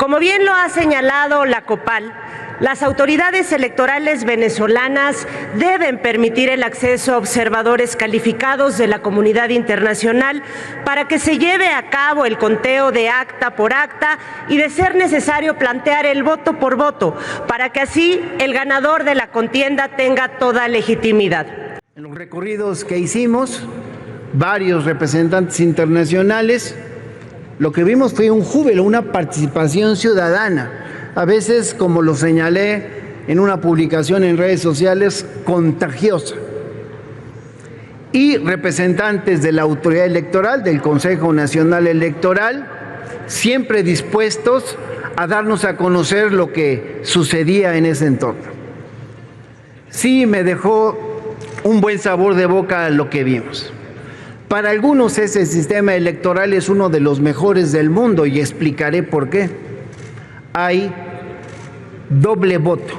Como bien lo ha señalado la COPAL, las autoridades electorales venezolanas deben permitir el acceso a observadores calificados de la comunidad internacional para que se lleve a cabo el conteo de acta por acta y, de ser necesario, plantear el voto por voto, para que así el ganador de la contienda tenga toda legitimidad. En los recorridos que hicimos, varios representantes internacionales, lo que vimos fue un júbilo, una participación ciudadana. A veces, como lo señalé en una publicación en redes sociales, contagiosa. Y representantes de la autoridad electoral, del Consejo Nacional Electoral, siempre dispuestos a darnos a conocer lo que sucedía en ese entorno. Sí, me dejó un buen sabor de boca lo que vimos. Para algunos ese sistema electoral es uno de los mejores del mundo y explicaré por qué. Hay doble voto.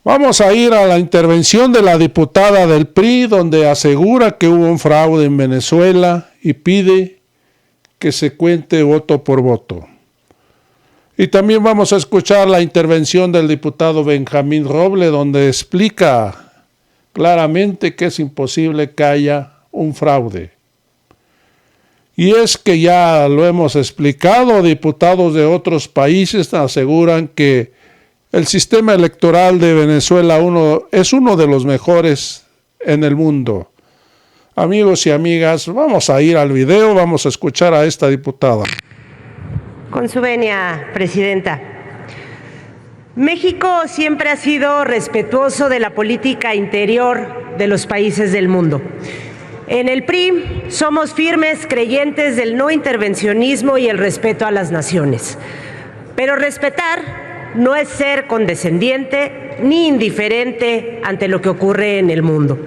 Vamos a ir a la intervención de la diputada del PRI, donde asegura que hubo un fraude en Venezuela y pide que se cuente voto por voto. Y también vamos a escuchar la intervención del diputado Benjamín Roble, donde explica claramente que es imposible que haya un fraude. Y es que ya lo hemos explicado, diputados de otros países aseguran que el sistema electoral de Venezuela es uno de los mejores en el mundo. Amigos y amigas, vamos a ir al video, vamos a escuchar a esta diputada. Con su venia, Presidenta. México siempre ha sido respetuoso de la política interior de los países del mundo. En el PRI somos firmes creyentes del no intervencionismo y el respeto a las naciones. Pero respetar no es ser condescendiente ni indiferente ante lo que ocurre en el mundo.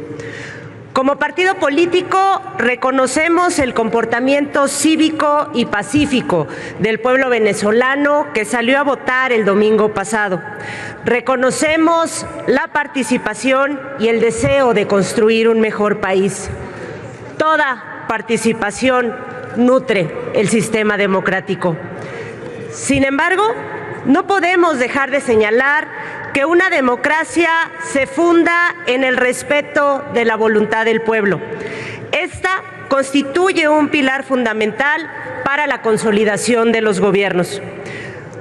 Como partido político, reconocemos el comportamiento cívico y pacífico del pueblo venezolano que salió a votar el domingo pasado. Reconocemos la participación y el deseo de construir un mejor país. Toda participación nutre el sistema democrático. Sin embargo, no podemos dejar de señalar que una democracia se funda en el respeto de la voluntad del pueblo. Esta constituye un pilar fundamental para la consolidación de los gobiernos.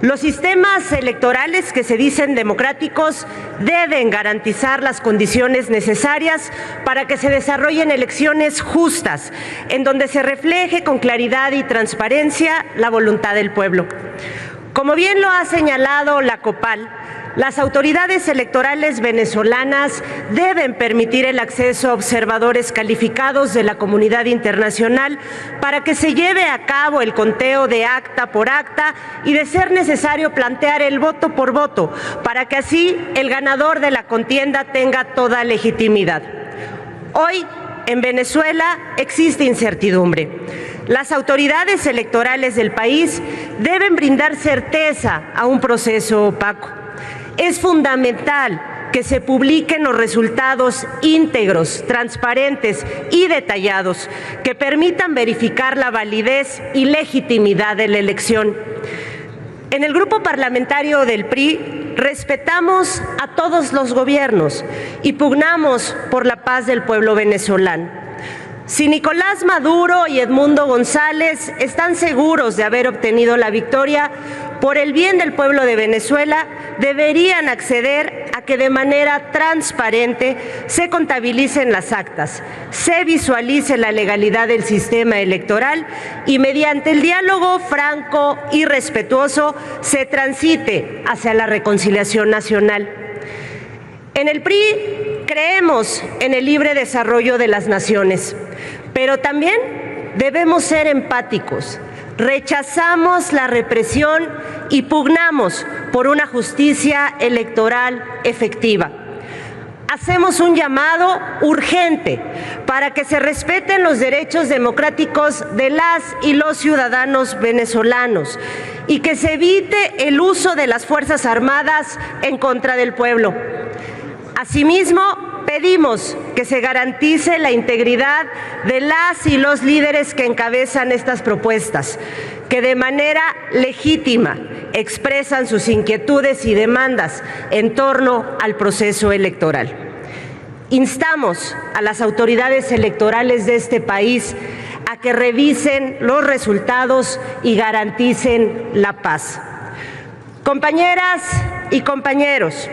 Los sistemas electorales que se dicen democráticos deben garantizar las condiciones necesarias para que se desarrollen elecciones justas, en donde se refleje con claridad y transparencia la voluntad del pueblo. Como bien lo ha señalado la COPAL, las autoridades electorales venezolanas deben permitir el acceso a observadores calificados de la comunidad internacional para que se lleve a cabo el conteo de acta por acta y, de ser necesario, plantear el voto por voto, para que así el ganador de la contienda tenga toda legitimidad. Hoy, en Venezuela, existe incertidumbre. Las autoridades electorales del país deben brindar certeza a un proceso opaco. Es fundamental que se publiquen los resultados íntegros, transparentes y detallados que permitan verificar la validez y legitimidad de la elección. En el grupo parlamentario del PRI respetamos a todos los gobiernos y pugnamos por la paz del pueblo venezolano. Si Nicolás Maduro y Edmundo González están seguros de haber obtenido la victoria, por el bien del pueblo de Venezuela, deberían acceder a que de manera transparente se contabilicen las actas, se visualice la legalidad del sistema electoral y, mediante el diálogo franco y respetuoso, se transite hacia la reconciliación nacional. En el PRI creemos en el libre desarrollo de las naciones, pero también debemos ser empáticos. Rechazamos la represión y pugnamos por una justicia electoral efectiva. Hacemos un llamado urgente para que se respeten los derechos democráticos de las y los ciudadanos venezolanos y que se evite el uso de las Fuerzas Armadas en contra del pueblo. Asimismo, pedimos que se garantice la integridad de las y los líderes que encabezan estas propuestas, que de manera legítima expresan sus inquietudes y demandas en torno al proceso electoral. Instamos a las autoridades electorales de este país a que revisen los resultados y garanticen la paz. Compañeras y compañeros,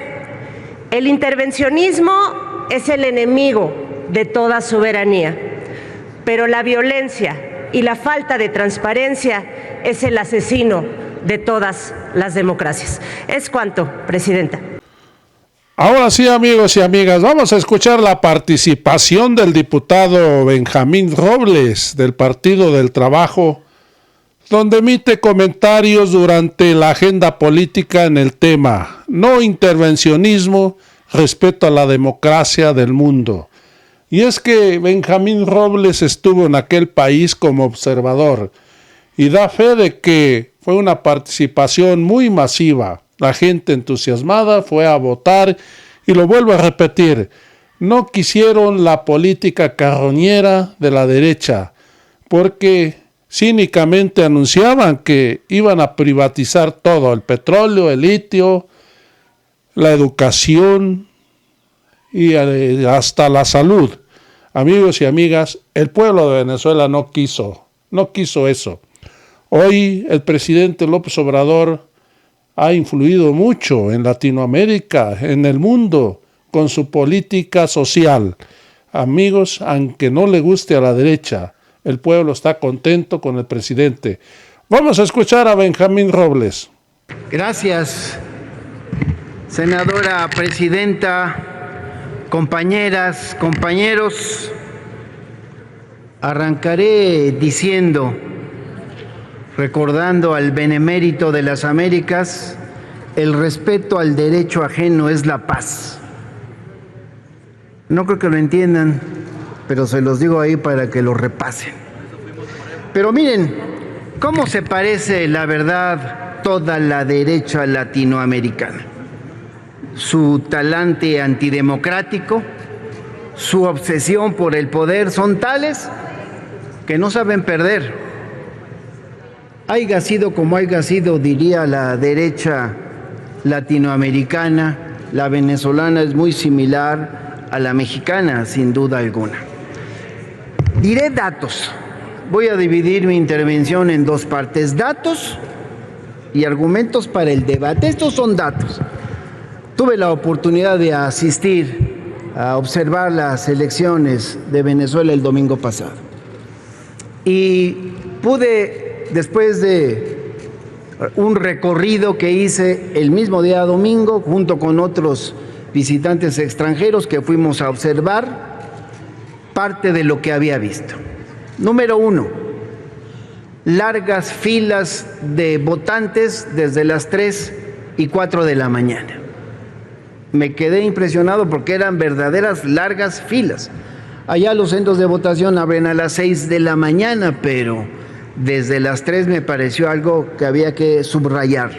el intervencionismo es el enemigo de toda soberanía, pero la violencia y la falta de transparencia es el asesino de todas las democracias. Es cuanto, Presidenta. Ahora sí, amigos y amigas, vamos a escuchar la participación del diputado Benjamín Robles del Partido del Trabajo, donde emite comentarios durante la agenda política en el tema no intervencionismo, respeto a la democracia del mundo. Y es que Benjamín Robles estuvo en aquel país como observador y da fe de que fue una participación muy masiva. La gente entusiasmada fue a votar y lo vuelvo a repetir, no quisieron la política carroñera de la derecha porque cínicamente anunciaban que iban a privatizar todo, el petróleo, el litio, la educación y hasta la salud. Amigos y amigas, el pueblo de Venezuela no quiso eso. Hoy el presidente López Obrador ha influido mucho en Latinoamérica, en el mundo, con su política social. Amigos, aunque no le guste a la derecha, el pueblo está contento con el presidente. Vamos a escuchar a Benjamín Robles. Gracias, senadora presidenta, compañeras, compañeros. Arrancaré diciendo, recordando al benemérito de las Américas, el respeto al derecho ajeno es la paz. No creo que lo entiendan, pero se los digo ahí para que lo repasen. Pero miren, ¿cómo se parece la verdad toda la derecha latinoamericana? Su talante antidemocrático, su obsesión por el poder son tales que no saben perder. Haiga sido como haiga sido, diría la derecha latinoamericana, la venezolana es muy similar a la mexicana, sin duda alguna. Diré datos. Voy a dividir mi intervención en dos partes, datos y argumentos para el debate. Estos son datos. Tuve la oportunidad de asistir a observar las elecciones de Venezuela el domingo pasado. Y pude, después de un recorrido que hice el mismo día domingo, junto con otros visitantes extranjeros que fuimos a observar, parte de lo que había visto. Número 1, largas filas de votantes desde las 3 y 4 de la mañana. Me quedé impresionado porque eran verdaderas largas filas. Allá los centros de votación abren a las 6 de la mañana, pero desde las 3 me pareció algo que había que subrayar.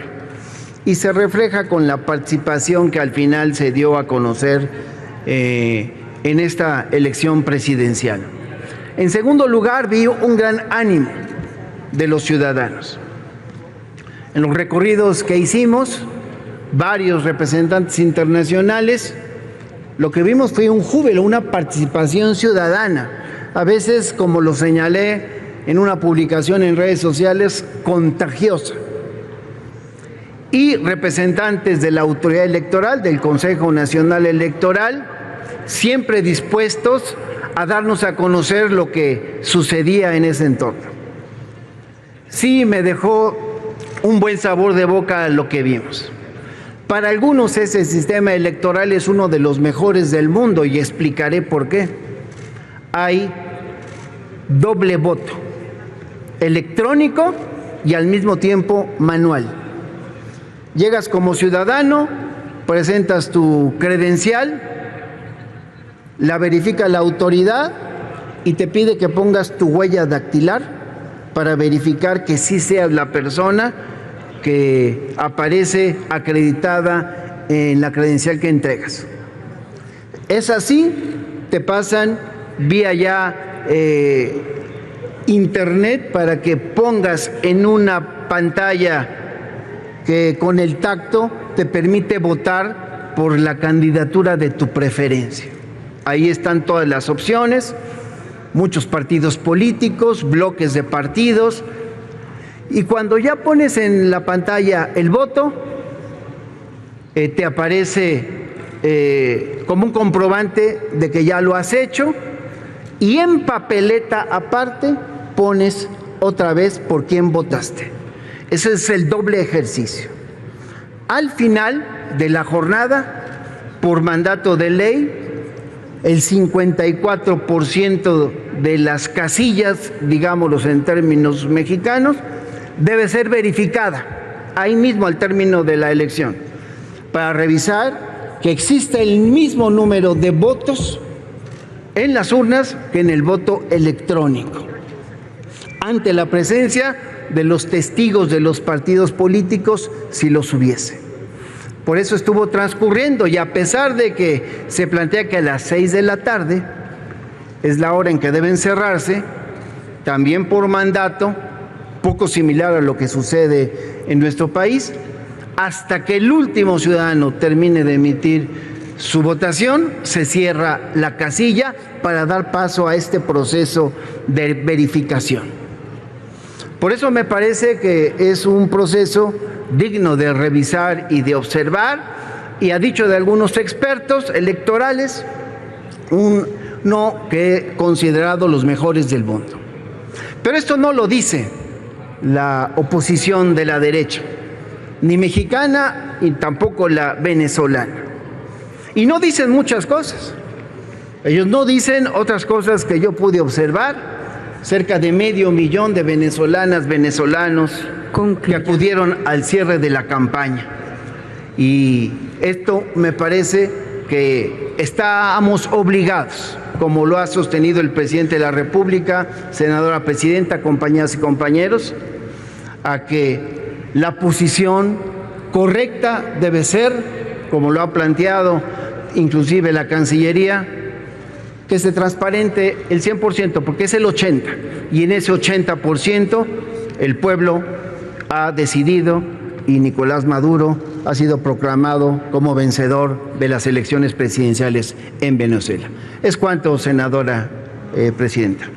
Y se refleja con la participación que al final se dio a conocer en esta elección presidencial. En segundo lugar, vi un gran ánimo de los ciudadanos. En los recorridos que hicimos, varios representantes internacionales, lo que vimos fue un júbilo, una participación ciudadana, a veces, como lo señalé en una publicación en redes sociales, contagiosa. Y representantes de la autoridad electoral, del Consejo Nacional Electoral, siempre dispuestos a darnos a conocer lo que sucedía en ese entorno. Sí, me dejó un buen sabor de boca lo que vimos. Para algunos ese sistema electoral es uno de los mejores del mundo y explicaré por qué. Hay doble voto, electrónico y al mismo tiempo manual. Llegas como ciudadano, presentas tu credencial, la verifica la autoridad y te pide que pongas tu huella dactilar para verificar que sí seas la persona que aparece acreditada en la credencial que entregas. es así, te pasan vía ya internet para que pongas en una pantalla que con el tacto te permite votar por la candidatura de tu preferencia. Ahí están todas las opciones, muchos partidos políticos, bloques de partidos, y cuando ya pones en la pantalla el voto, te aparece como un comprobante de que ya lo has hecho, y en papeleta aparte pones otra vez por quién votaste. Ese es el doble ejercicio. Al final de la jornada, por mandato de ley, el 54% de las casillas, digámoslo en términos mexicanos, debe ser verificada ahí mismo al término de la elección, para revisar que exista el mismo número de votos en las urnas que en el voto electrónico, ante la presencia de los testigos de los partidos políticos, si los hubiese. Por eso estuvo transcurriendo, y a pesar de que se plantea que a las 6 de la tarde es la hora en que deben cerrarse, también por mandato, poco similar a lo que sucede en nuestro país, hasta que el último ciudadano termine de emitir su votación, se cierra la casilla para dar paso a este proceso de verificación. Por eso me parece que es un proceso digno de revisar y de observar, y a dicho de algunos expertos electorales, uno que he considerado los mejores del mundo. Pero esto no lo dice la oposición de la derecha, ni mexicana y tampoco la venezolana. Y no dicen muchas cosas. Ellos no dicen otras cosas que yo pude observar. Cerca de 500,000 de venezolanas, venezolanos que acudieron al cierre de la campaña. Y esto me parece que estamos obligados, como lo ha sostenido el presidente de la República, senadora presidenta, compañeras y compañeros, a que la posición correcta debe ser, como lo ha planteado inclusive la Cancillería, que se transparente el 100%, porque es el 80%, y en ese 80% el pueblo ha decidido y Nicolás Maduro ha sido proclamado como vencedor de las elecciones presidenciales en Venezuela. Es cuanto, senadora presidenta.